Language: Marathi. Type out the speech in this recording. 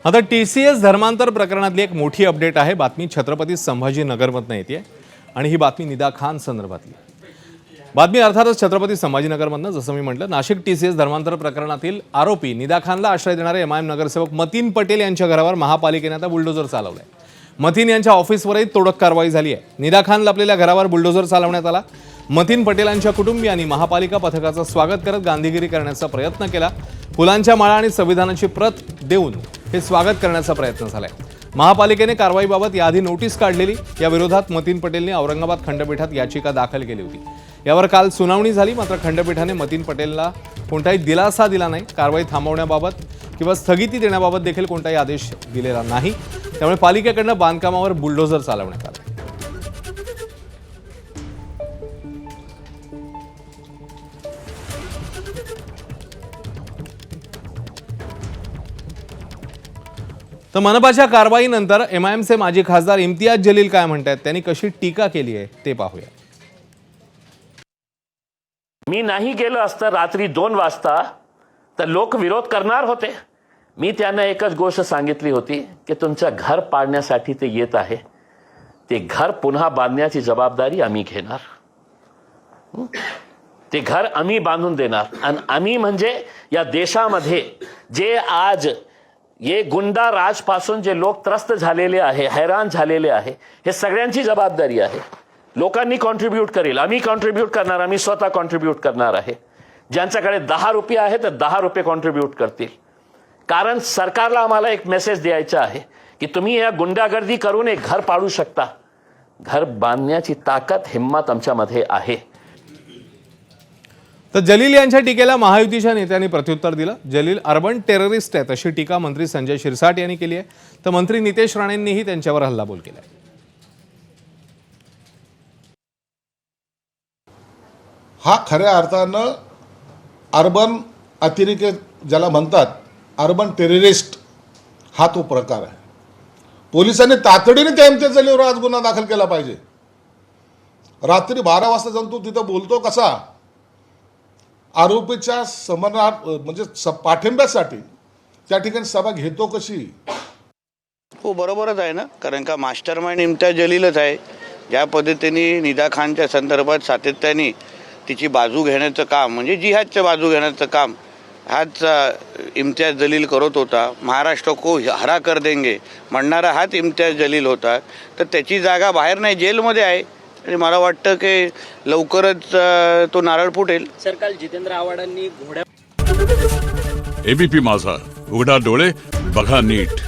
आता TCS धर्मांतर प्रकरणातली एक मोठी अपडेट आहे। बातमी छत्रपती संभाजीनगरमधून येते आणि ही बातमी निदा खान संदर्भातली बातमी अर्थातच छत्रपती संभाजीनगरमधून। जसं मी म्हटलं, नाशिक TCS धर्मांतर प्रकरणातील आरोपी निदा खानला आश्रय देणारे MIM नगरसेवक मतीन पटेल यांच्या घरावर महापालिकेने आता बुलडोझर चालवलाय। मतीन यांच्या ऑफिसवरही तोडक कारवाई झाली आहे। निदा खान लपलेल्या घरावर बुलडोझर चालवण्यात आला। मतीन पटेलांच्या कुटुंबियांनी महापालिका पथकाचं स्वागत करत गांधीगिरी करण्याचा प्रयत्न केला। फुलांच्या माळा आणि संविधानाची प्रत देऊन हे स्वागत करण्याचा प्रयत्न झालाय। महापालिकेने कारवाईबाबत याआधी नोटीस काढलेली, या विरोधात मतीन पटेलने औरंगाबाद खंडपीठात याचिका दाखल केली होती। यावर काल सुनावणी झाली, मात्र खंडपीठाने मतीन पटेलला कोणताही दिलासा दिला नाही। कारवाई थांबवण्याबाबत किंवा स्थगिती देण्याबाबत देखील कोणताही आदेश दिलेला नाही। त्यामुळे पालिकेकडून बांधकामावर बुलडोझर चालवण्यात आले। तर मनपाच्या कारवाईनंतर MIMचे माजी खासदार इम्तियाज जलील काय म्हणतात, त्यांनी कशी टीका केली आहे ते पाहूया। मी नाही गेलो असता रात्री 2 वाजता तर लोक विरोध करणार होते। मी त्यांना एकच गोष्ट सांगितली होती की तुमचं घर पाडण्यासाठी ते येत आहे, ते घर पुन्हा बांधण्याची जबाबदारी आम्ही घेणार। ते घर आम्ही बांधून देणार आणि आम्ही म्हणजे या देशामध्ये जे आज ये गुंडा राज पासून जे लोक त्रस्त झालेले आहे, हैराण झालेले आहे, हे सगळ्यांची जबाबदारी आहे। लोकांनी कॉन्ट्रीब्यूट करेल, आम्ही कॉन्ट्रीब्यूट करणार, आम्ही स्वतः कॉन्ट्रीब्यूट करणार आहे। ज्यांच्याकडे 10 रुपये आहे तर 10 रुपये कॉन्ट्रीब्यूट करतील। कारण सरकारला आम्हाला एक मेसेज द्यायचा आहे की तुम्ही या गुंडागर्दी करून एक घर पाडू शकता। घर बांधण्याची ताकद, हिम्मत आमच्यामध्ये आहे। तर जलील यांच्या टीकेला महायुतीच्या नेत्यांनी प्रत्युत्तर दिलं। जलील अर्बन टेररिस्ट आहेत अशी टीका मंत्री संजय शिरसाट यांनी केली आहे। तर मंत्री नितेश राणेंनीही त्यांच्यावर हल्लाबोल केलाय। हा खऱ्या अर्थानं अर्बन अतिरेकी ज्याला म्हणतात, अर्बन टेररिस्ट हा तो प्रकार आहे। पोलिसांनी तातडीने त्या इम्तियाज जलीलवर आज गुन्हा दाखल केला पाहिजे। रात्री 12 वाजता जाऊन तो तिथं बोलतो कसा, आरोपीच्या समरनार्थ म्हणजे पाठिंब्यासाठी त्या ठिकाणी सभा घेतो कशी। हो, बरोबरच आहे ना, कारण का मास्टर माइंड इम्तियाज जलीलच आहे। ज्या पद्धतीने निदा खानच्या संदर्भात सातत्याने तिची बाजू घेण्याचं काम, म्हणजे जिहादचं बाजू घेण्याचं काम हाच इम्तियाज जलील करत होता। महाराष्ट्र को हरा कर देंगे म्हणणारा हाच इम्तियाज जलील होता। तर त्याची जागा बाहेर नाही, जेलमध्ये आहे आणि मला वाटतं की लवकरच तो नारळ फुटेल। सर, काल जितेंद्र आव्हाडांनी घोड्या ABP माझा, उघडा डोळे बघा नीट।